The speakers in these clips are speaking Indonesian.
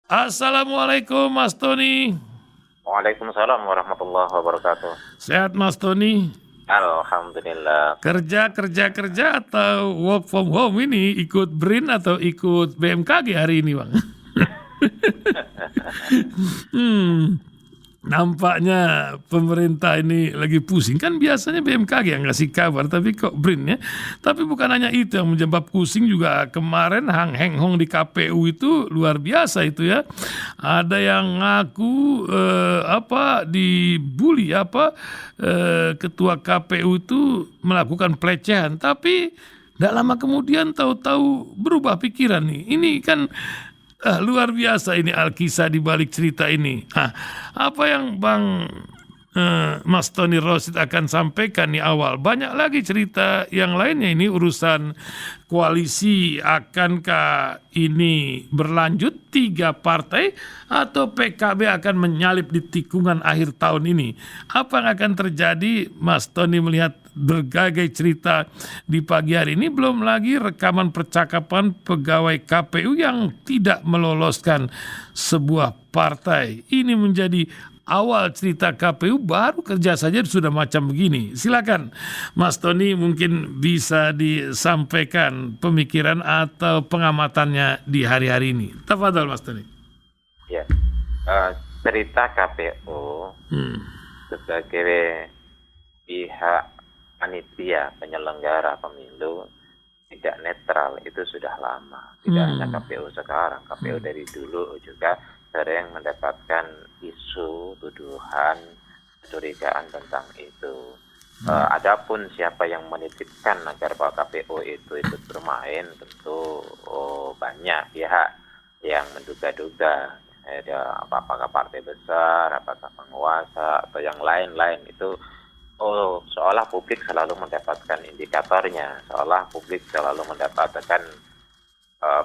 Assalamualaikum Mas Tony. Waalaikumsalam warahmatullahi wabarakatuh. Sehat Mas Tony? Alhamdulillah. Kerja atau work from home ini ikut BRIN atau ikut BMKG hari ini Bang? Hmm, nampaknya pemerintah ini lagi pusing. Kan biasanya BMKG yang ngasih kabar, tapi kok BRIN ya. Tapi bukan hanya itu yang menyebab pusing, juga kemarin Hang Heng Hong di KPU itu luar biasa itu ya. Ada yang ngaku dibully ketua KPU itu melakukan pelecehan, tapi tidak lama kemudian tahu-tahu berubah pikiran nih. Ini kan luar biasa ini Alkisah di balik cerita ini. Apa yang Bang Mas Tony Rosid akan sampaikan di awal? Banyak lagi cerita yang lainnya, ini urusan koalisi. Akankah ini berlanjut 3 partai atau PKB akan menyalip di tikungan akhir tahun ini? Apa yang akan terjadi? Mas Tony melihat berbagai cerita di pagi hari ini, belum lagi rekaman percakapan pegawai KPU yang tidak meloloskan sebuah partai. Ini menjadi awal cerita KPU, baru kerja saja sudah macam begini. Silakan Mas Tony, mungkin bisa disampaikan pemikiran atau pengamatannya di hari-hari ini. Tafadhol Mas Tony. Ya, cerita KPU sebagai pihak panitia penyelenggara pemilu tidak netral itu sudah lama. Tidak hanya KPU sekarang, KPU dari dulu juga sering mendapatkan isu, tuduhan, kecurigaan tentang itu. Adapun siapa yang menitipkan agar KPU itu ikut bermain, tentu banyak pihak yang menduga-duga. Apakah partai besar, apakah penguasa, atau yang lain-lain itu. Seolah publik selalu mendapatkan indikatornya, seolah publik selalu mendapatkan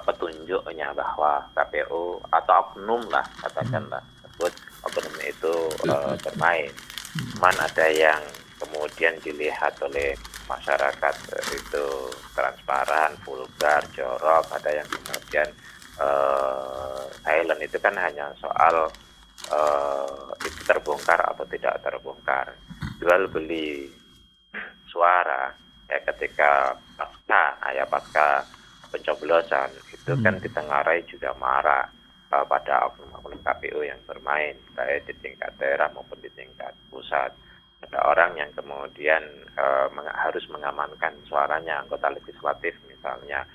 petunjuknya bahwa KPU atau oknum lah, katakanlah sebut oknum itu bermain. Cuman ada yang kemudian dilihat oleh masyarakat itu transparan, vulgar, jorok, ada yang kemudian silent. Itu kan hanya soal itu terbongkar atau tidak terbongkar. Jual beli suara ya ketika pasca pencoblosan itu kan ditengarai juga marah pada oknum-oknum KPU yang bermain, baik di tingkat daerah maupun di tingkat pusat. Ada orang yang kemudian harus mengamankan suaranya, anggota legislatif misalnya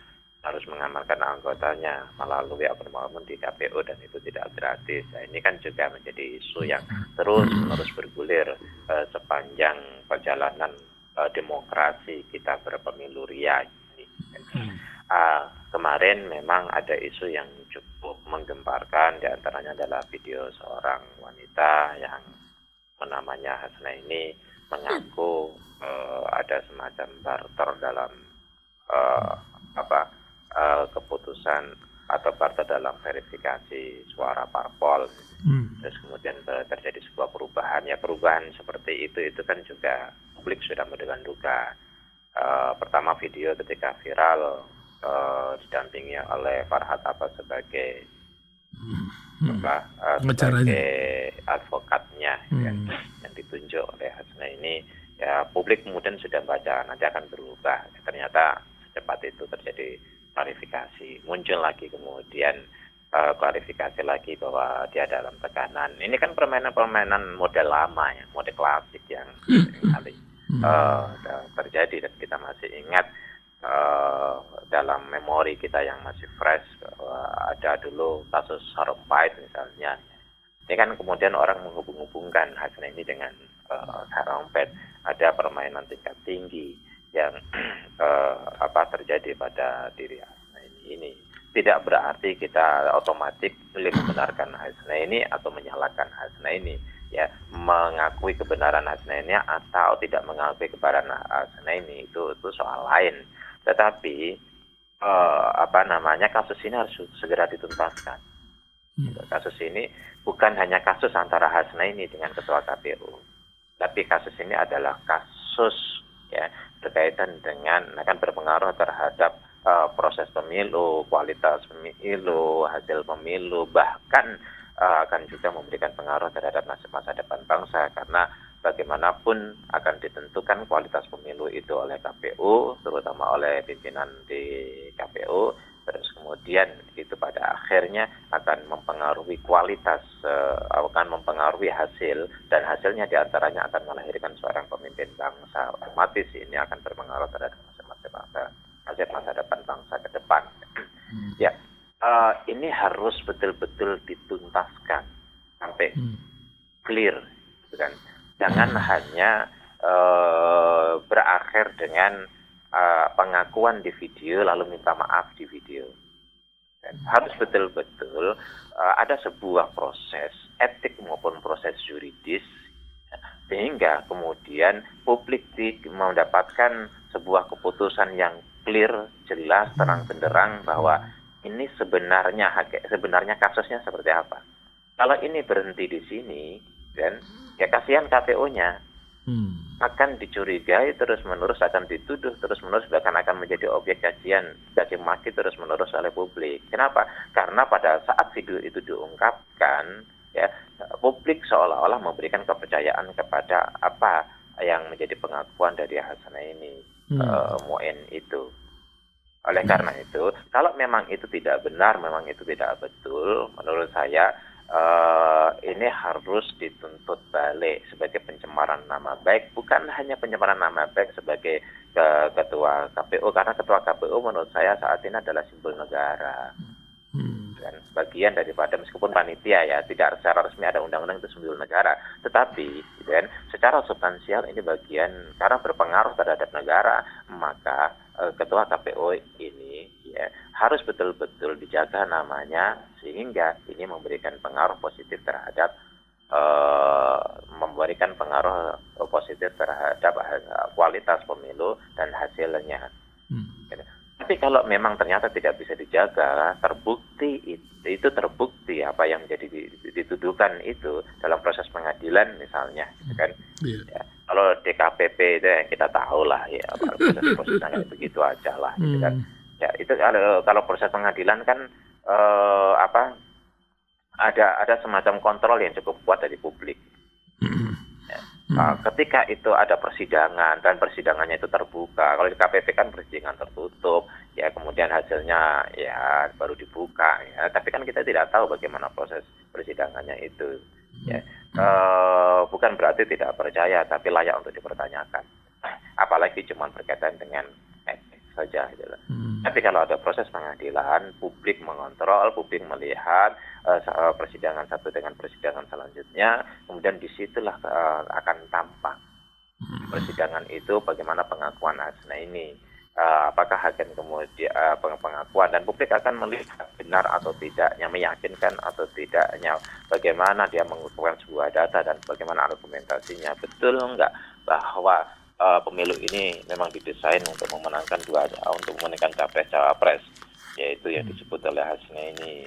harus mengamankan anggotanya melalui oknum-oknum di KPU, dan itu tidak gratis. Nah, ini kan juga menjadi isu yang terus bergulir sepanjang perjalanan demokrasi kita berpemilu ria ini. Kemarin memang ada isu yang cukup menggemparkan, diantaranya adalah video seorang wanita yang namanya Hasna ini mengaku ada semacam barter dalam keputusan atau barter dalam verifikasi suara parpol. Terus kemudian terjadi sebuah perubahan. Ya, perubahan seperti itu kan juga publik sudah menduga-duga. Pertama, video ketika viral didampingi oleh Farhad Abbas sebagai advokatnya yang ditunjuk oleh Hasna ini. Ya, publik kemudian sudah baca, nanti akan berubah. Ternyata secepat itu terjadi klarifikasi, muncul lagi kemudian klarifikasi lagi bahwa dia dalam tekanan. Ini kan permainan model lama ya, model klasik yang kali terjadi, dan kita masih ingat dalam memori kita yang masih fresh bahwa ada dulu kasus Sarumpait misalnya. Ini kan kemudian orang menghubung-hubungkan Hasna ini dengan Sarumpait. Ada permainan tingkat tinggi yang terjadi pada diri Hasna ini. Tidak berarti kita otomatis membenarkan Hasna ini atau menyalahkan Hasna ini, ya. Mengakui kebenaran Hasna ini atau tidak mengakui kebenaran Hasna ini itu soal lain. Tetapi kasus ini harus segera dituntaskan. Kasus ini bukan hanya kasus antara Hasna ini dengan ketua KPU, tapi kasus ini adalah kasus ya berkaitan dengan akan berpengaruh terhadap proses pemilu, kualitas pemilu, hasil pemilu, bahkan akan juga memberikan pengaruh terhadap nasib masa depan bangsa, karena bagaimanapun akan ditentukan kualitas pemilu itu oleh KPU, terutama oleh pimpinan di KPU, terus kemudian itu pada akhirnya akan mempengaruhi kualitas, akan mempengaruhi hasil, dan hasilnya diantaranya akan melahirkan seorang pemimpin bangsa. Otomatis ini akan berpengaruh terhadap masa depan bangsa ke depan. Ya, ini harus betul-betul dituntaskan sampai clear, gitu kan. Jangan hanya berakhir dengan pengakuan di video lalu minta maaf di video. Dan harus betul-betul ada sebuah proses etik maupun proses yuridis, sehingga kemudian publik mendapatkan sebuah keputusan yang clear, jelas, terang benderang bahwa ini sebenarnya kasusnya seperti apa. Kalau ini berhenti di sini, dan ya kasihan KPU-nya. Akan dicurigai terus-menerus, akan dituduh terus-menerus, bahkan akan menjadi objek caci maki terus-menerus oleh publik. Kenapa? Karena pada saat video itu diungkapkan, ya, publik seolah-olah memberikan kepercayaan kepada apa yang menjadi pengakuan dari Hasanaini Muin itu. Oleh karena itu, kalau memang itu tidak benar, memang itu tidak betul, menurut saya ini harus dituntut balik sebagai pencemaran nama baik. Bukan hanya pencemaran nama baik sebagai ketua KPU, karena ketua KPU menurut saya saat ini adalah simbol negara, dan bagian daripada, meskipun panitia ya, tidak secara resmi ada undang-undang itu simbol negara, tetapi dan secara substansial ini bagian, karena berpengaruh terhadap negara, maka ketua KPU ini ya harus betul-betul dijaga namanya, sehingga ini memberikan pengaruh positif terhadap kualitas pemilu dan hasilnya. Tapi kalau memang ternyata tidak bisa dijaga, terbukti apa yang jadi dituduhkan itu dalam proses pengadilan misalnya, kan? Ya, kalau DKPP itu ya kita tahu lah ya, proses-prosesnya begitu aja lah, gitu kan? Ya itu kalau proses pengadilan kan ada semacam kontrol yang cukup kuat dari publik. Ketika itu ada persidangan dan persidangannya itu terbuka. Kalau di KPP kan persidangan tertutup, ya kemudian hasilnya ya baru dibuka. Ya. Tapi kan kita tidak tahu bagaimana proses persidangannya itu. Ya. Bukan berarti tidak percaya, tapi layak untuk dipertanyakan. Apalagi cuma berkaitan dengan etik saja. Gitu. Tapi kalau ada proses pengadilan, publik mengontrol, publik melihat persidangan satu dengan persidangan selanjutnya, kemudian disitulah akan tampak persidangan itu bagaimana pengakuan Hasanaini, apakah hakim kemudian pengakuan, dan publik akan melihat benar atau tidaknya, meyakinkan atau tidaknya, bagaimana dia mengumpulkan sebuah data dan bagaimana argumentasinya, betul enggak bahwa pemilu ini memang didesain untuk memenangkan capres-cawapres, yaitu yang disebut oleh Hasanaini,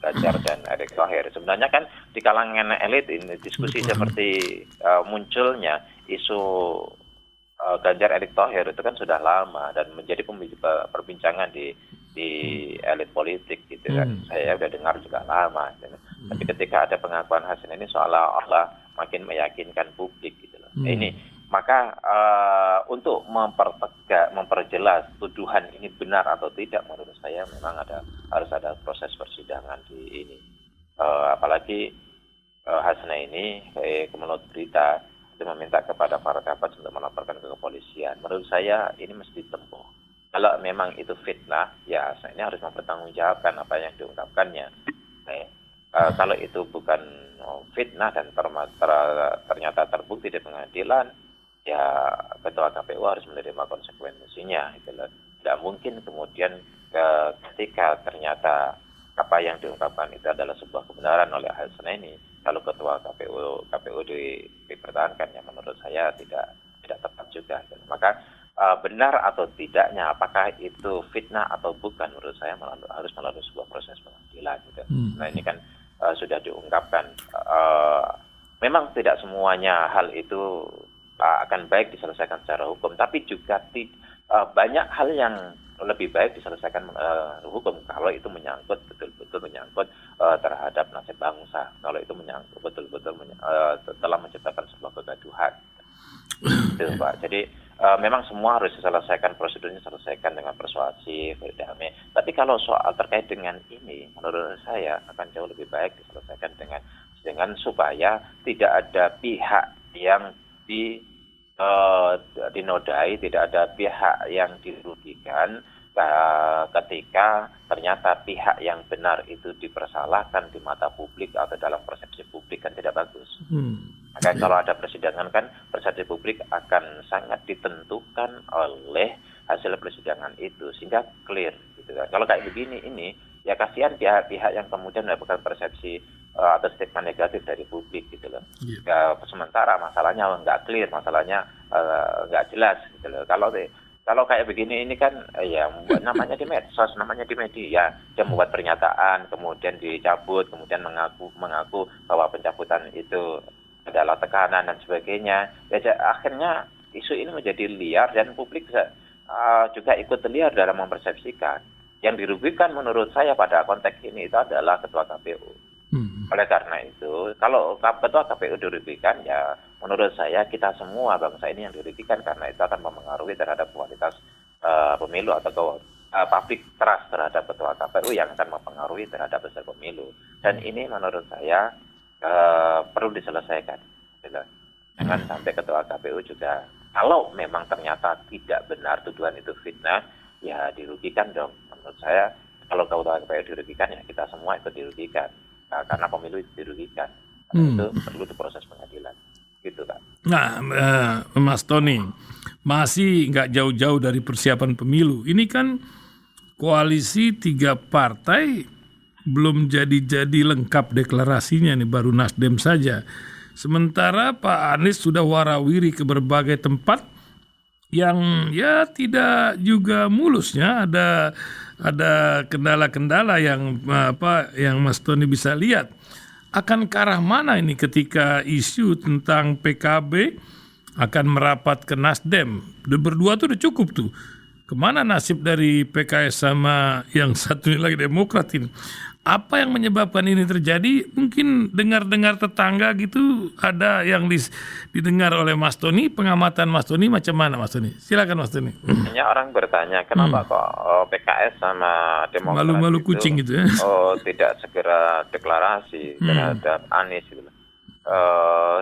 Ganjar dan Erick Thohir. Sebenarnya kan di kalangan elit ini diskusi seperti munculnya isu Ganjar Erick Thohir itu kan sudah lama dan menjadi perbincangan di elit politik, gitu kan. Saya udah dengar juga lama, gitu. Tapi ketika ada pengakuan Hasanaini seolah-olah makin meyakinkan publik, gitu loh. Ini maka untuk memperjelas tuduhan ini benar atau tidak, menurut saya memang harus ada proses persidangan di ini. Apalagi Hasanaini menurut berita itu meminta kepada para sahabat untuk melaporkan ke kepolisian. Menurut saya ini mesti ditempuh. Kalau memang itu fitnah, ya Hasanaini harus mempertanggungjawabkan apa yang diungkapkannya. Kalau itu bukan fitnah dan ternyata terbukti di pengadilan, ya ketua KPU harus menerima konsekuensinya. Tidak mungkin kemudian ketika ternyata apa yang diungkapkan itu adalah sebuah kebenaran oleh Hasanaini, kalau ketua KPU dipertahankan, ya menurut saya tidak tepat juga. Maka benar atau tidaknya, apakah itu fitnah atau bukan, menurut saya harus melalui sebuah proses pengadilan. Nah ini kan sudah diungkapkan. Memang tidak semuanya hal itu akan baik diselesaikan secara hukum, tapi juga banyak hal yang lebih baik diselesaikan hukum kalau itu menyangkut betul-betul menyangkut terhadap nasib bangsa, kalau itu menyangkut betul-betul telah menciptakan sebuah kegaduhan. Itu Pak. Jadi memang semua harus diselesaikan, prosedurnya diselesaikan dengan persuasif, berdamai. Tapi kalau soal terkait dengan ini, menurut saya akan jauh lebih baik diselesaikan dengan supaya tidak ada pihak yang dinodai, tidak ada pihak yang dirugikan ketika ternyata pihak yang benar itu dipersalahkan di mata publik atau dalam persepsi publik, kan tidak bagus. Maka kalau ada persidangan kan persepsi publik akan sangat ditentukan oleh hasil persidangan itu sehingga clear gitu kan. Kalau kayak begini ini ya kasihan pihak-pihak yang kemudian mendapatkan persepsi atau stigma negatif dari publik gitu loh. Sementara masalahnya nggak clear, masalahnya nggak jelas gitu loh. Kalau kayak begini ini kan ya namanya di medsos, namanya di media, dia membuat pernyataan, kemudian dicabut, kemudian mengaku bahwa pencabutan itu adalah tekanan dan sebagainya. Ya, akhirnya isu ini menjadi liar dan publik juga ikut liar dalam mempersepsikan. Yang dirugikan menurut saya pada konteks ini itu adalah Ketua KPU. Oleh karena itu, kalau Ketua KPU dirugikan, ya menurut saya kita semua bangsa ini yang dirugikan karena itu akan mempengaruhi terhadap kualitas pemilu atau public trust terhadap Ketua KPU yang akan mempengaruhi terhadap hasil pemilu. Dan ini menurut saya perlu diselesaikan. Jangan sampai Ketua KPU juga, kalau memang ternyata tidak benar tuduhan itu fitnah, ya dirugikan dong. Menurut saya, kalau Ketua KPU dirugikan, ya kita semua ikut dirugikan. Karena pemilu itu dirugikan. Itu perlu diproses pengadilan. Gitu kan. Nah, Mas Tony, masih nggak jauh-jauh dari persiapan pemilu. Ini kan koalisi 3 partai belum jadi lengkap deklarasinya nih, baru Nasdem saja. Sementara Pak Anies sudah warawiri ke berbagai tempat yang ya tidak juga mulusnya, ada kendala-kendala yang Mas Tony bisa lihat. Akan ke arah mana ini ketika isu tentang PKB akan merapat ke Nasdem? Berdua tuh udah cukup tuh. Kemana nasib dari PKS sama yang satu ini lagi Demokrat ini? Apa yang menyebabkan ini terjadi? Mungkin dengar-dengar tetangga gitu, ada yang didengar oleh Mas Tony, pengamatan Mas Tony macam mana Mas Tony? Silakan Mas Tony. Banyak orang bertanya kenapa kok PKS sama Demokrat malu-malu kucing gitu ya? Tidak segera deklarasi terhadap Anies gitu.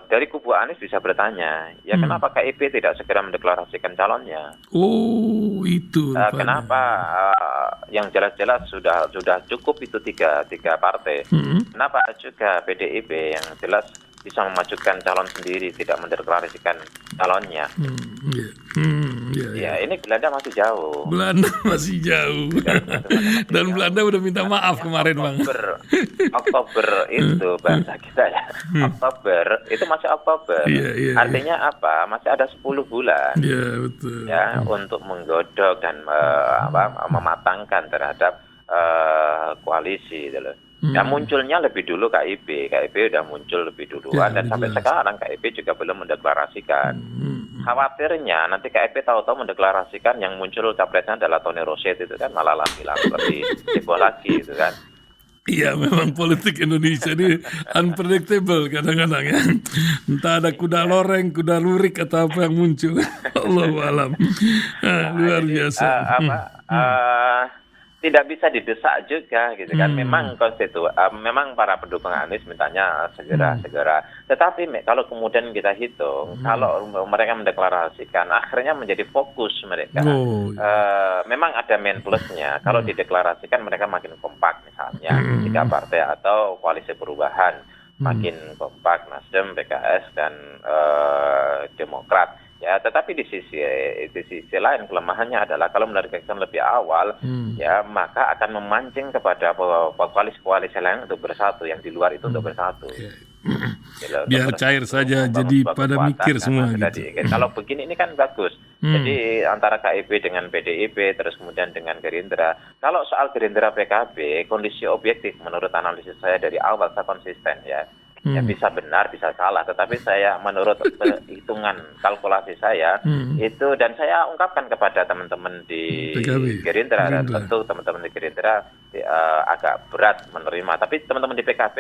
Dari kubu Anies bisa bertanya, ya kenapa KIP tidak segera mendeklarasikan calonnya? Oh, itu. Kenapa yang jelas-jelas sudah cukup itu tiga partai? Kenapa juga PDIP yang jelas bisa memajukan calon sendiri, tidak mendeklarasikan calonnya? Ya, ini Belanda masih jauh. Belanda masih jauh. Dan Belanda udah minta maaf kemarin, Bang. Oktober itu bahasa kita ya. Oktober itu masih Oktober. Artinya apa? Masih ada 10 bulan. Iya, betul. Ya, untuk menggodok dan mematangkan terhadap koalisi gitu loh. Ya munculnya lebih dulu KIP udah muncul lebih duluan dan sampai sekarang KIP juga belum mendeklarasikan. Khawatirnya nanti KIP tahu-tahu mendeklarasikan yang muncul capresnya adalah Tony Roset itu kan malah lebih heboh lagi itu kan. Iya, memang politik Indonesia ini unpredictable kadang-kadang ya. Entah ada kuda loreng, kuda lurik atau apa yang muncul. Allahu alam. Luar biasa. Tidak bisa didesak juga gitu kan. Memang memang para pendukung Anies mintanya segera. Tetapi kalau kemudian kita hitung, kalau mereka mendeklarasikan, akhirnya menjadi fokus mereka. Memang ada main plusnya. Kalau dideklarasikan mereka makin kompak misalnya, 3 partai atau koalisi perubahan makin kompak, Nasdem, PKS dan Demokrat. Ya, tetapi di sisi lain kelemahannya adalah kalau menargetkan lebih awal, ya maka akan memancing kepada koalisi lain untuk bersatu, yang di luar itu untuk bersatu. Biar cair saja, jadi pada mikir semua gitu. Kalau begini ini kan bagus. Jadi antara KIP dengan PDIP, terus kemudian dengan Gerindra. Kalau soal Gerindra PKB, kondisi objektif menurut analisis saya dari awal saya konsisten ya. Ya bisa benar, bisa salah, tetapi saya menurut hitungan kalkulasi saya itu, dan saya ungkapkan kepada teman-teman di PKB, Gerindra, Gerindra. tentu teman-teman di Gerindra agak berat menerima, tapi teman-teman di PKB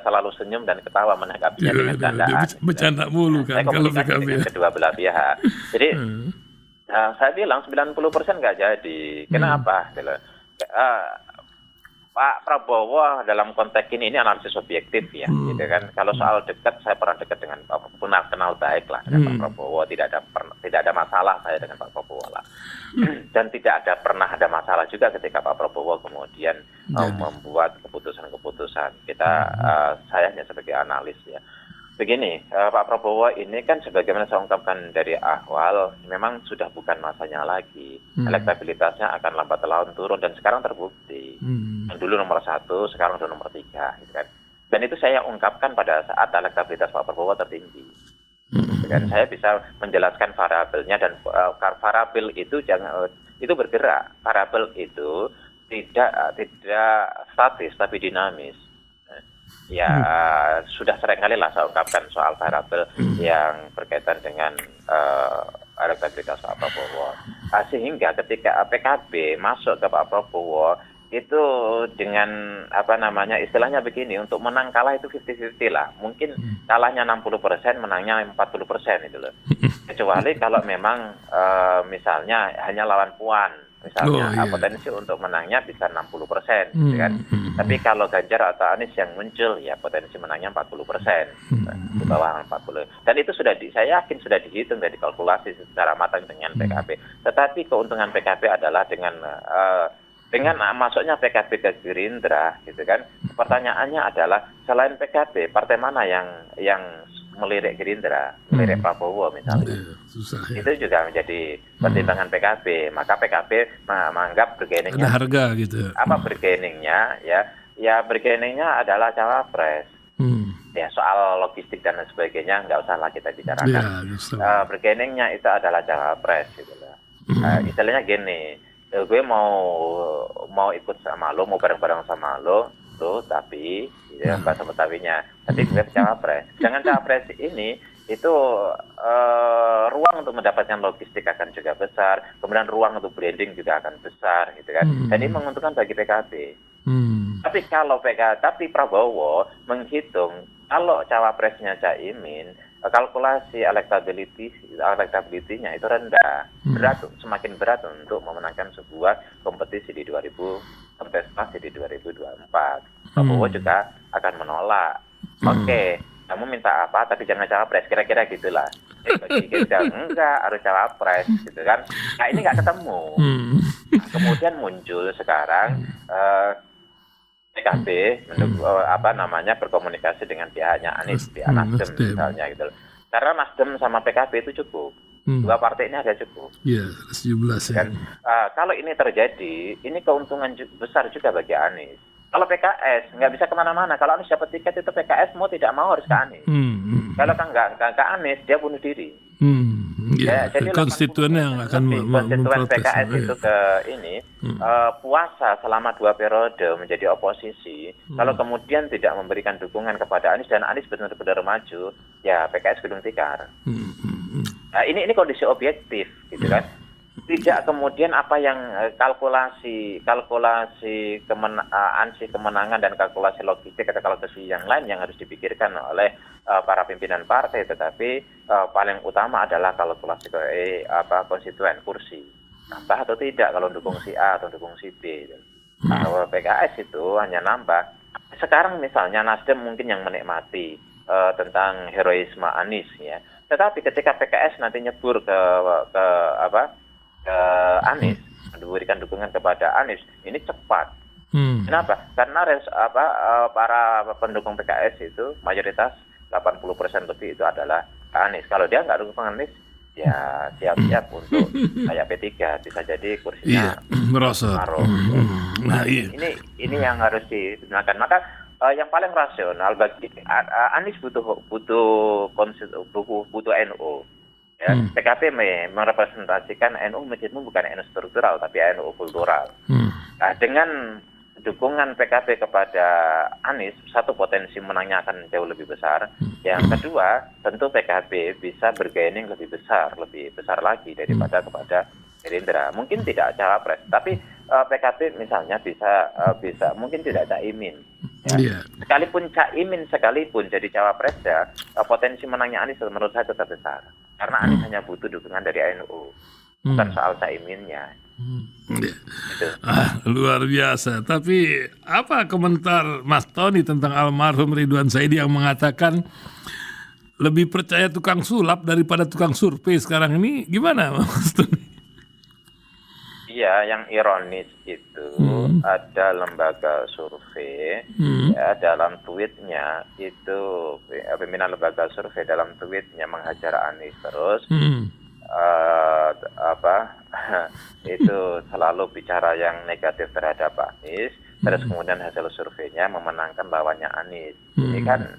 selalu senyum dan ketawa menanggapinya dengan Dia candaan. bercanda mulu Saya kan kalau komunikasi PKB. dengan kedua belah pihak. Jadi saya bilang 90% nggak jadi. Kenapa? Pak Prabowo dalam konteks ini analisis objektif ya, gitu kan. Kalau soal dekat, saya pernah dekat dengan Pak Prabowo, kenal baik lah dengan Pak Prabowo. Tidak ada masalah saya dengan Pak Prabowo lah. Dan tidak pernah ada masalah juga ketika Pak Prabowo kemudian membuat keputusan-keputusan. Saya hanya sebagai analis ya. Begini, Pak Prabowo ini kan sebagaimana saya ungkapkan dari awal, memang sudah bukan masanya lagi. Elektabilitasnya akan lambat laun turun, dan sekarang terbukti. Yang dulu nomor 1, sekarang sudah nomor 3. Gitu kan. Dan itu saya ungkapkan pada saat elektabilitas Pak Prabowo tertinggi. Dan saya bisa menjelaskan variabelnya, dan variabel itu itu bergerak. Variabel itu tidak statis tapi dinamis. Ya sudah seringkali lah saya ungkapkan soal variabel yang berkaitan dengan elektabilitas Pak Prabowo. Sehingga ketika PKB masuk ke Pak Prabowo itu dengan istilahnya begini, untuk menang kalah itu 50-50 lah. Mungkin kalahnya 60%, menangnya 40% itu loh. Kecuali kalau memang misalnya hanya lawan puan. Misalnya potensi untuk menangnya bisa 60%, gitu kan. Tapi kalau Ganjar atau Anies yang muncul, ya potensi menangnya 40%, di bawah 40. Dan itu saya yakin sudah dihitung dan dikalkulasi secara matang dengan PKB. Tetapi keuntungan PKB adalah dengan masuknya PKB ke Gerindra, gitu kan. Pertanyaannya adalah selain PKB, partai mana yang melirik Gerindra, melirik Prabowo misalnya. Susah, ya. Itu juga menjadi pertimbangan PKB. Maka PKB menganggap bergeningnya ada harga gitu. Apa bergeningnya ya? Ya bergeningnya adalah cawapres. Ya soal logistik dan sebagainya nggak usah lah kita bicarakan. Bergeningnya itu adalah cawapres gitu lah. Istilahnya gini, gue mau ikut sama lo, mau bareng-bareng sama lo, tapi ya bahasa Betawinya, tapi gue cawapres. Dengan cawapres ini itu ruang untuk mendapatkan logistik akan juga besar, kemudian ruang untuk branding juga akan besar, gitu kan. Dan ini menguntungkan bagi PKB. Tapi Prabowo menghitung kalau cawapresnya Caimin, kalkulasi elektability-nya itu rendah, semakin berat untuk memenangkan sebuah kompetisi di 2024. Prabowo juga akan menolak. Oke, kamu minta apa? Tapi jangan cawapres, kira-kira gitulah. Bagi kita enggak harus cawapres, gitu kan? Nah ini nggak ketemu. Nah, kemudian muncul sekarang PKB berkomunikasi dengan pihaknya Anies, pihak Nasdem misalnya gitu. Karena Nasdem sama PKB itu cukup. Dua partai ini ada cukup. Iya, 17 ya. Dan, kalau ini terjadi, ini keuntungan besar juga bagi Anies. Kalau PKS nggak bisa kemana-mana. Kalau Anies dapat tiket itu PKS mau tidak mau harus ke Anies. Kalau kan nggak ke Anies, dia bunuh diri. Jadi konstituen yang akan konstituen memprotes. PKS itu ke ini puasa selama 2 periode menjadi oposisi. Kalau kemudian tidak memberikan dukungan kepada Anies dan Anies benar-benar maju, ya PKS gulung tikar. Nah, ini kondisi objektif, gitu kan. Tidak kemudian apa yang kalkulasi ansi kemenangan dan kalkulasi logistik atau kalkulasi yang lain yang harus dipikirkan oleh para pimpinan partai, tetapi paling utama adalah kalkulasi konstituen kursi, nambah atau tidak kalau dukung si A atau dukung si B. Kalau PKS itu hanya nambah. Sekarang misalnya Nasdem mungkin yang menikmati tentang heroisme Anies ya, tetapi ketika PKS nanti nyebur ke Anies, memberikan dukungan kepada Anies, ini cepat. Kenapa? Karena para pendukung PKS itu mayoritas 80% lebih itu adalah Anies. Kalau dia nggak dukung Anies, ya siap-siap untuk kayak P3, bisa jadi kursinya merosot. Nah, ini yang harus digunakan. Maka yang paling rasional bagi Anies butuh NU. Ya, PKB merepresentasikan NU meskipun bukan NU struktural tapi NU kultural. Nah, dengan dukungan PKB kepada Anies, satu potensi menangnya akan jauh lebih besar. Yang kedua, tentu PKB bisa bergaining lebih besar lagi daripada kepada Gerindra. Mungkin tidak cawapres, tapi PKB misalnya bisa mungkin tidak Caimin. Ya. Sekalipun Caimin jadi cawapres ya, potensi menangnya Anies menurut saya tetap besar. Karena Anies hanya butuh dukungan dari NU, bukan soal Caiminnya. Gitu. Luar biasa. Tapi apa komentar Mas Tony tentang almarhum Ridwan Saidi yang mengatakan lebih percaya tukang sulap daripada tukang survei sekarang ini? Gimana Mas Tony? Iya, yang ironis itu ada lembaga survei ya, dalam tweetnya itu pimpinan lembaga survei dalam tweetnya menghajar Anies terus. Itu selalu bicara yang negatif terhadap Anies, terus kemudian hasil surveinya memenangkan lawannya Anies. Ini kan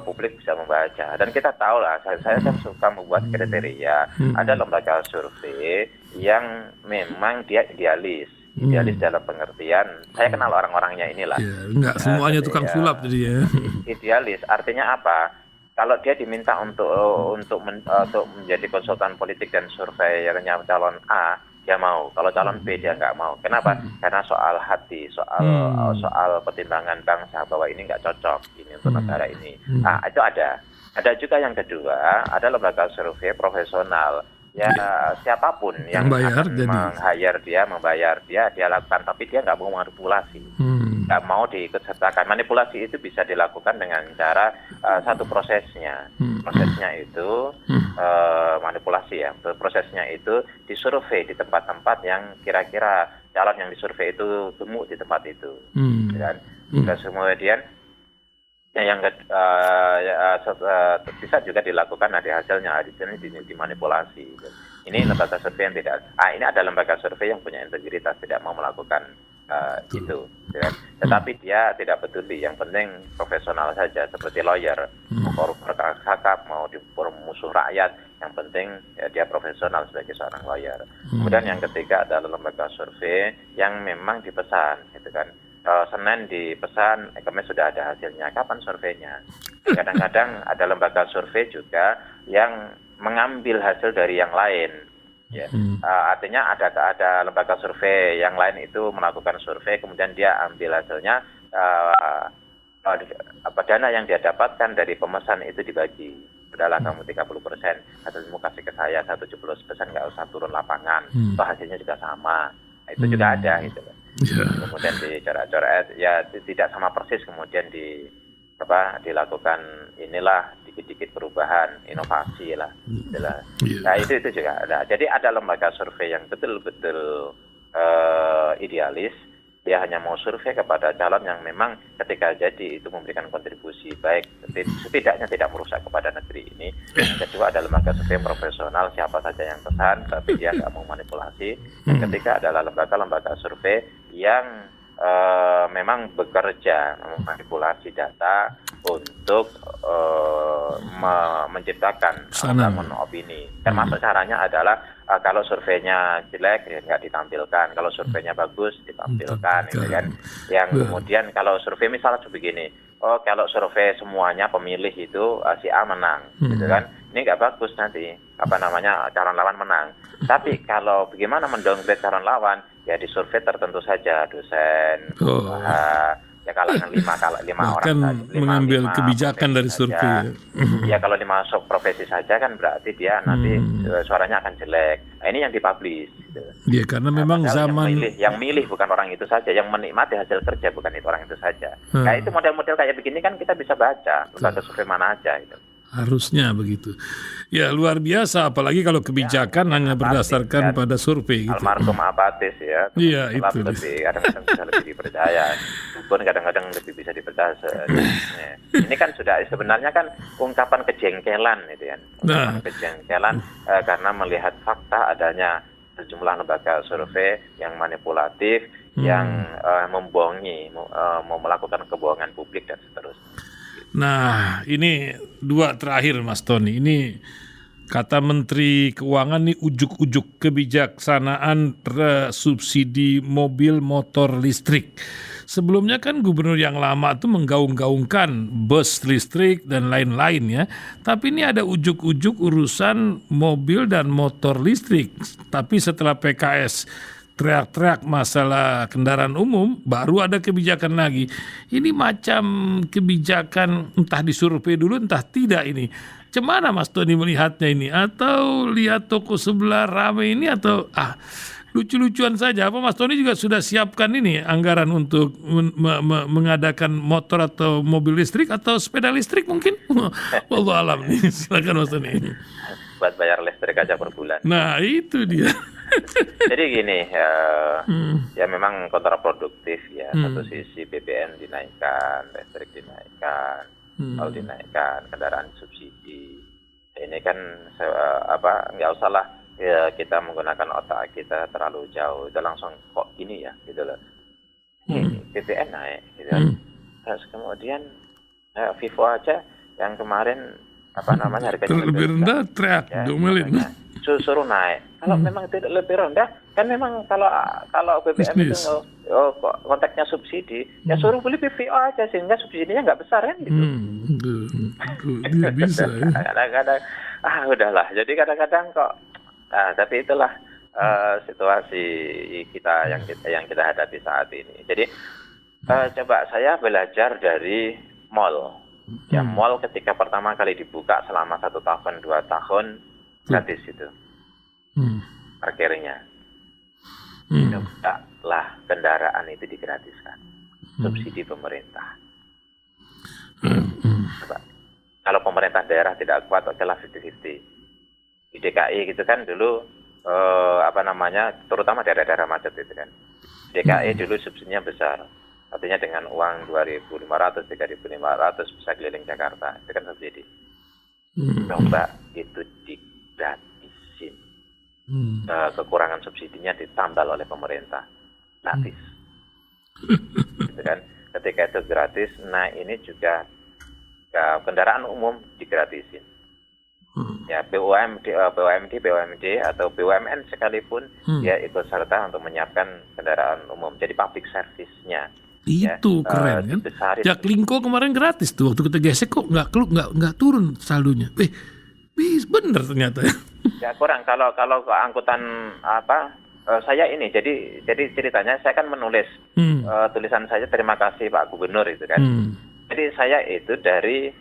publik bisa membaca, dan kita tahu lah, saya kan suka membuat kriteria. Ada lembaga survei yang memang dia idealis dalam pengertian, saya kenal orang-orangnya inilah. Enggak semuanya tukang sulap jadi ya. Idealis artinya apa? Kalau dia diminta untuk menjadi konsultan politik dan surveyornya calon A, dia mau. Kalau calon B dia nggak mau. Kenapa? Karena soal hati, soal pertimbangan bangsa bahwa ini nggak cocok ini untuk negara ini. Itu ada. Ada juga yang kedua, ada lembaga survei profesional. Ya siapapun yang membayar dia lakukan, tapi dia nggak mau manipulasi, nggak mau diikutsertakan. Manipulasi itu bisa dilakukan dengan cara satu prosesnya itu manipulasi ya. Prosesnya itu disurvei di tempat-tempat yang kira-kira calon yang disurvei itu temu di tempat itu, dan kemudian yang bisa juga dilakukan ada hasilnya dimanipulasi. Ini lembaga survei yang tidak. Ini ada lembaga survei yang punya integritas, tidak mau melakukan itu. Ya. Tetapi dia tidak peduli. Yang penting profesional saja, seperti lawyer, mau koruptor kakap, mau musuh rakyat. Yang penting ya, dia profesional sebagai seorang lawyer. Kemudian yang ketiga adalah lembaga survei yang memang dipesan, gitu kan. Senin dipesan, Kamis sudah ada hasilnya. Kapan surveinya? Kadang-kadang ada lembaga survei juga yang mengambil hasil dari yang lain. Ya. Artinya ada lembaga survei yang lain itu melakukan survei, kemudian dia ambil hasilnya, dana yang dia dapatkan dari pemesan itu dibagi. Udahlah kamu 30%, hasilmu kasih ke saya, 70% nggak usah turun lapangan. Toh hasilnya juga sama. Nah, itu juga ada gitu. Kemudian dicoret-coret ya tidak sama persis, kemudian dilakukan inilah dikit-dikit perubahan, inovasi lah. Nah itu juga ada. Jadi ada lembaga survei yang betul-betul idealis. Dia hanya mau survei kepada calon yang memang ketika jadi itu memberikan kontribusi baik, setidaknya tidak merusak kepada negeri ini. Yang kedua ada lembaga survei profesional, siapa saja yang pesan, tapi dia nggak mau manipulasi. Yang ketiga adalah lembaga survei yang memang bekerja memanipulasi data untuk menciptakan bangun opini. Termasuk caranya adalah kalau surveinya jelek ya nggak ditampilkan, kalau surveinya bagus ditampilkan, gitu kan. Yang kemudian kalau survei misalnya begini, kalau survei semuanya pemilih itu si A menang, gitu kan. Ini nggak bagus nanti calon lawan menang. Tapi kalau bagaimana mendowngrade calon lawan, ya di survei tertentu saja dosen, ya kalangan lima orang saja, mengambil kebijakan dari survei. Ya kalau dimasuk profesi saja kan berarti dia nanti suaranya akan jelek. Nah, ini yang dipublish. Gitu. Ya karena memang zaman yang milih bukan orang itu saja, yang menikmati hasil kerja bukan itu orang itu saja. Nah itu model-model kayak begini kan kita bisa baca lembaga survei mana aja gitu. Harusnya begitu. Ya luar biasa, apalagi kalau kebijakan hanya berdasarkan pada survei gitu. Almarhum apatis ya. Iya itu. Kadang-kadang bisa lebih dipercaya. Pun kadang-kadang lebih bisa dipercaya. Ini kan sudah sebenarnya kan ungkapan kejengkelan gitu kan. Kejengkelan karena melihat fakta adanya sejumlah lembaga survei yang manipulatif, yang membohongi, mau melakukan kebohongan publik dan seterusnya. Nah, ini dua terakhir Mas Tony. Ini Kata Menteri Keuangan nih ujuk-ujuk kebijaksanaan subsidi mobil motor listrik. Sebelumnya kan gubernur yang lama tuh menggaung-gaungkan bus listrik dan lain-lain ya. Tapi ini ada ujuk-ujuk urusan mobil dan motor listrik. Tapi setelah PKS teriak-teriak masalah kendaraan umum, baru ada kebijakan lagi. Ini macam kebijakan entah disurvei dulu entah tidak ini. Cemana Mas Tony melihatnya ini? Atau lihat toko sebelah rame ini atau lucu-lucuan saja? Apa Mas Tony juga sudah siapkan ini anggaran untuk mengadakan motor atau mobil listrik atau sepeda listrik mungkin? Wallahu alam nih. Silakan Mas Tony. Buat bayar listrik aja per bulan. Nah itu dia. Jadi gini, ya memang kontraproduktif ya. Satu sisi BBM dinaikkan, listrik dinaikkan, tol dinaikkan, kendaraan subsidi. Ini kan nggak usah lah ya, kita menggunakan otak kita terlalu jauh. Itu langsung kok gini ya, gitu loh. BBM naik, gitu. Terus kemudian Vivo aja yang kemarin harganya lebih rendah teriak domelin. Suruh naik. Kalau memang tidak lebih rendah, kan memang kalau BBM itu konteksnya subsidi, ya suruh beli PVO aja sehingga subsidinya nggak besar kan gitu. Dia bisa ya. Kadang-kadang udahlah. Jadi kadang-kadang kok tapi itulah situasi kita yang kita hadapi saat ini. Jadi coba saya belajar dari mall. Ya mall ketika pertama kali dibuka selama 1 tahun 2 tahun gratis itu parkirnya. Lah kendaraan itu digratiskan, subsidi pemerintah. Coba. Kalau pemerintah daerah tidak kuat, okelah 50-50. Di DKI gitu kan dulu terutama daerah-daerah macet itu kan. DKI dulu subsidinya besar. Artinya dengan uang 2.500, 3.500 bisa keliling Jakarta. Itu kan subsidi. Coba itu digratisin. Kekurangan subsidinya ditambal oleh pemerintah. Gratis. Gitu kan. Ketika itu gratis, nah ini juga kendaraan umum digratisin. Ya BUMD atau BUMN sekalipun ya ikut serta untuk menyiapkan kendaraan umum. Jadi public service-nya. Itu keren kan. Jaklingko kemarin gratis tuh, waktu kita gesek kok nggak turun saldonya. Bener ternyata. Ya kurang kalau angkutan saya ini jadi ceritanya saya kan menulis tulisan saya terima kasih Pak Gubernur itu kan. Jadi saya itu dari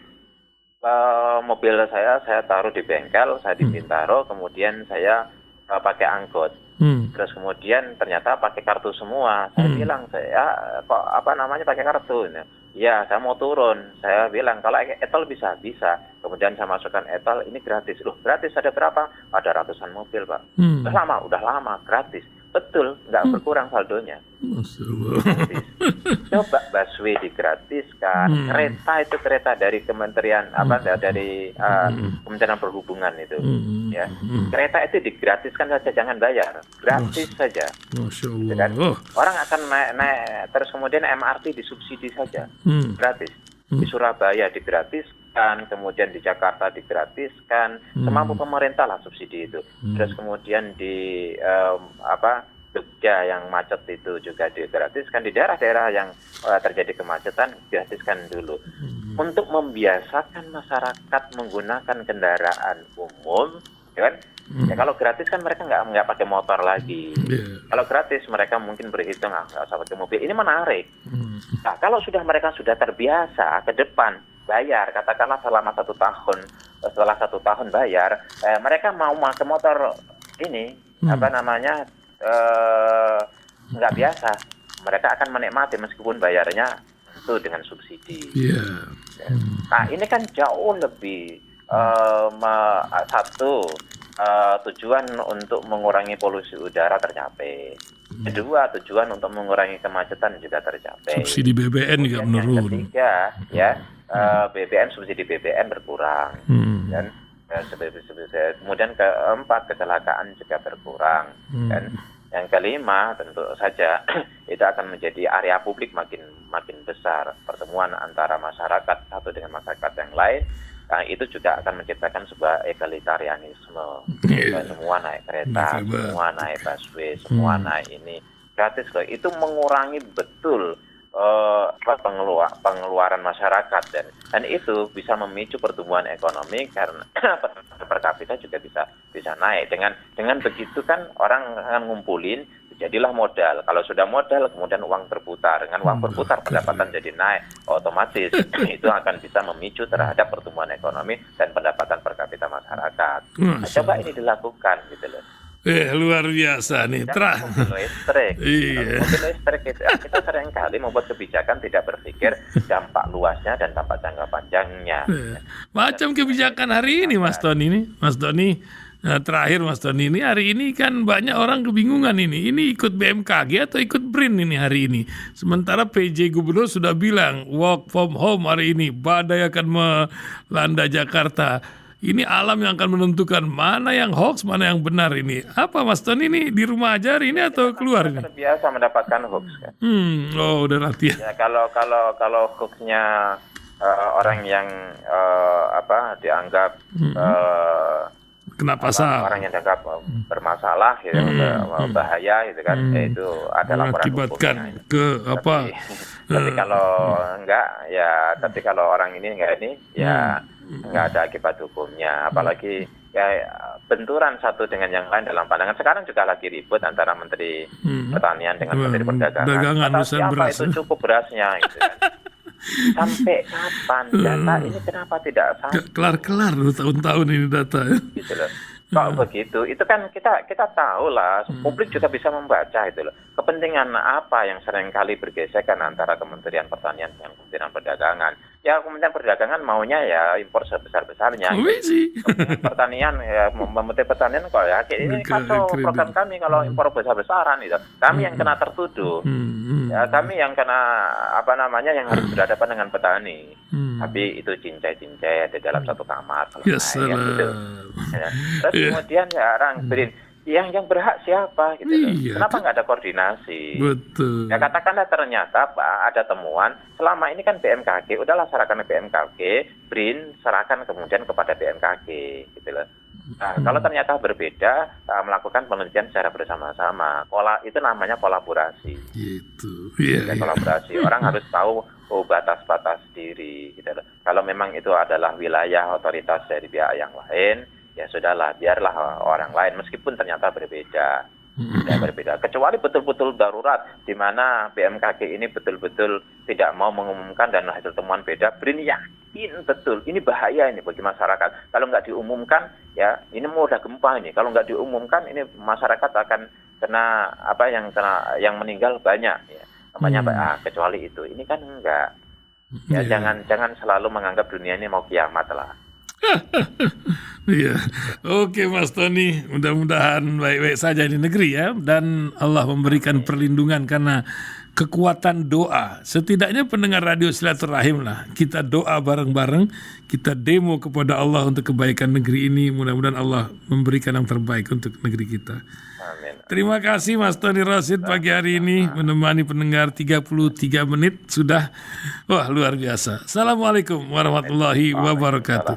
mobil saya taruh di bengkel, saya di Bintaro, kemudian saya pakai angkot. Terus kemudian ternyata pakai kartu semua. Saya bilang saya kok pakai kartu. Ya saya mau turun. Saya bilang kalau etol bisa. Kemudian saya masukkan etol, ini gratis. Loh gratis ada berapa? Ada ratusan mobil Pak. Udah lama gratis. Betul, nggak berkurang saldonya. Gratis. Coba busway digratiskan, kereta dari Kementerian dari Kementerian Perhubungan itu, ya. Kereta itu digratiskan saja, jangan bayar, gratis saja. Masya Allah. Dan orang akan naik terus kemudian MRT disubsidi saja, gratis. Di Surabaya digratiskan, kemudian di Jakarta digratiskan, semampu pemerintah lah subsidi itu. Terus kemudian di Jogja yang macet itu juga digratiskan, di daerah-daerah yang terjadi kemacetan digratiskan dulu. Untuk membiasakan masyarakat menggunakan kendaraan umum, ya kan? Ya kalau gratis kan mereka nggak pakai motor lagi. Kalau gratis mereka mungkin berhitung nggak usah pakai mobil. Ini menarik. Nah kalau mereka sudah terbiasa ke depan bayar, katakanlah selama 1 tahun, setelah 1 tahun bayar, mereka mau pakai motor ini nggak biasa. Mereka akan menikmati meskipun bayarnya itu dengan subsidi. Nah ini kan jauh lebih tujuan untuk mengurangi polusi udara tercapai. Kedua, tujuan untuk mengurangi kemacetan juga tercapai. Subsidi BBM juga menurun. Yang ketiga, subsidi BBM berkurang. Dan kemudian keempat, kecelakaan juga berkurang. Dan yang kelima, tentu saja itu akan menjadi area publik makin besar. Pertemuan antara masyarakat satu dengan masyarakat yang lain Nah, itu juga akan menciptakan sebuah egalitarianisme. Semua naik kereta, semua naik busway, semua naik ini gratis loh. Itu mengurangi betul pengeluaran masyarakat dan itu bisa memicu pertumbuhan ekonomi karena per kapita juga bisa naik. Dengan begitu kan orang akan ngumpulin, jadilah modal. Kalau sudah modal, kemudian uang berputar. Dengan uang berputar, pendapatan jadi naik. Otomatis itu akan bisa memicu terhadap pertumbuhan ekonomi dan pendapatan per kapita masyarakat. Nah, coba ini dilakukan gitu loh. Luar biasa nih. Mobil listrik. Iya. Mobil listrik kita sering kali membuat kebijakan tidak berpikir dampak luasnya dan dampak jangka panjangnya. Macam kebijakan hari ini Mas Doni nih. Mas Doni, terakhir Mas Doni ini hari ini kan banyak orang kebingungan ini. Ini ikut BMKG atau ikut BRIN ini hari ini. Sementara PJ Gubernur sudah bilang work from home hari ini. Badai akan melanda Jakarta. Ini alam yang akan menentukan mana yang hoax, mana yang benar ini. Apa Mas Tony ini di rumah aja hari ini atau keluar ini? Terbiasa mendapatkan hoax kan. Udah latihan. Ya, kalau hoaxnya orang yang dianggap kena pasal, orang yang dianggap bermasalah, gitu, bahaya, gitu kan, itu ada laporan mengakibatkan ke apa? Tapi kalau enggak, ya. Tapi kalau orang ini enggak ini, ya. Nggak ada akibat hukumnya, apalagi ya benturan satu dengan yang lain dalam pandangan. Sekarang juga lagi ribut antara Menteri Pertanian dengan Menteri Perdagangan. Siapa beras. Itu cukup berasnya gitu kan. Sampai kapan data ini kenapa tidak sampai? Kelar-kelar loh tahun-tahun ini data ya. Gitu loh. Kok begitu? Itu kan kita tahu lah, publik juga bisa membaca itu loh. Kepentingan apa yang seringkali bergesekan antara Kementerian Pertanian dan Kementerian Perdagangan? Ya Kementerian Perdagangan maunya ya impor sebesar-besarnya. Kementerian Pertanian ya Menteri Pertanian kok ya ini kacau program kami kalau impor besar-besaran itu. Kami yang kena tertuduh. Ya kami yang kena yang harus berhadapan dengan petani. Tapi itu cincai-cincai di dalam satu kamar. Ya salah. Gitu. Ya. Terus kemudian ya orang BRIN yang berhak siapa gitu. Iya, kenapa nggak ada koordinasi? Betul. Ya katakanlah ternyata Pak ada temuan selama ini kan BMKG udahlah serahkan ke BMKG, BRIN serahkan kemudian kepada BMKG gitu loh. Nah, kalau ternyata berbeda melakukan penelitian secara bersama-sama, itu namanya kolaborasi. Gitu. Yeah, kolaborasi. Orang harus tahu batas-batas diri gitu loh. Kalau memang itu adalah wilayah otoritas dari pihak yang lain, ya sudahlah, biarlah orang lain meskipun ternyata berbeda. Berbeda. Kecuali betul-betul darurat di mana BMKG ini betul-betul tidak mau mengumumkan dan hasil temuan beda, BRIN yakin betul ini bahaya ini bagi masyarakat. Kalau nggak diumumkan, ya ini mau udah gempa ini. Kalau nggak diumumkan, ini masyarakat akan kena yang meninggal banyak. Ya. Namanya kecuali itu. Ini kan enggak. Ya jangan selalu menganggap dunia ini mau kiamat lah. Iya, oke Mas Tony, mudah-mudahan baik-baik saja di negeri ya, dan Allah memberikan perlindungan karena kekuatan doa. Setidaknya pendengar radio Silaturahim lah, kita doa bareng-bareng, kita demo kepada Allah untuk kebaikan negeri ini. Mudah-mudahan Allah memberikan yang terbaik untuk negeri kita. Amin. Terima kasih Mas Tony Rashid pagi hari ini menemani pendengar 33 menit sudah. Wah luar biasa. Assalamualaikum warahmatullahi wabarakatuh.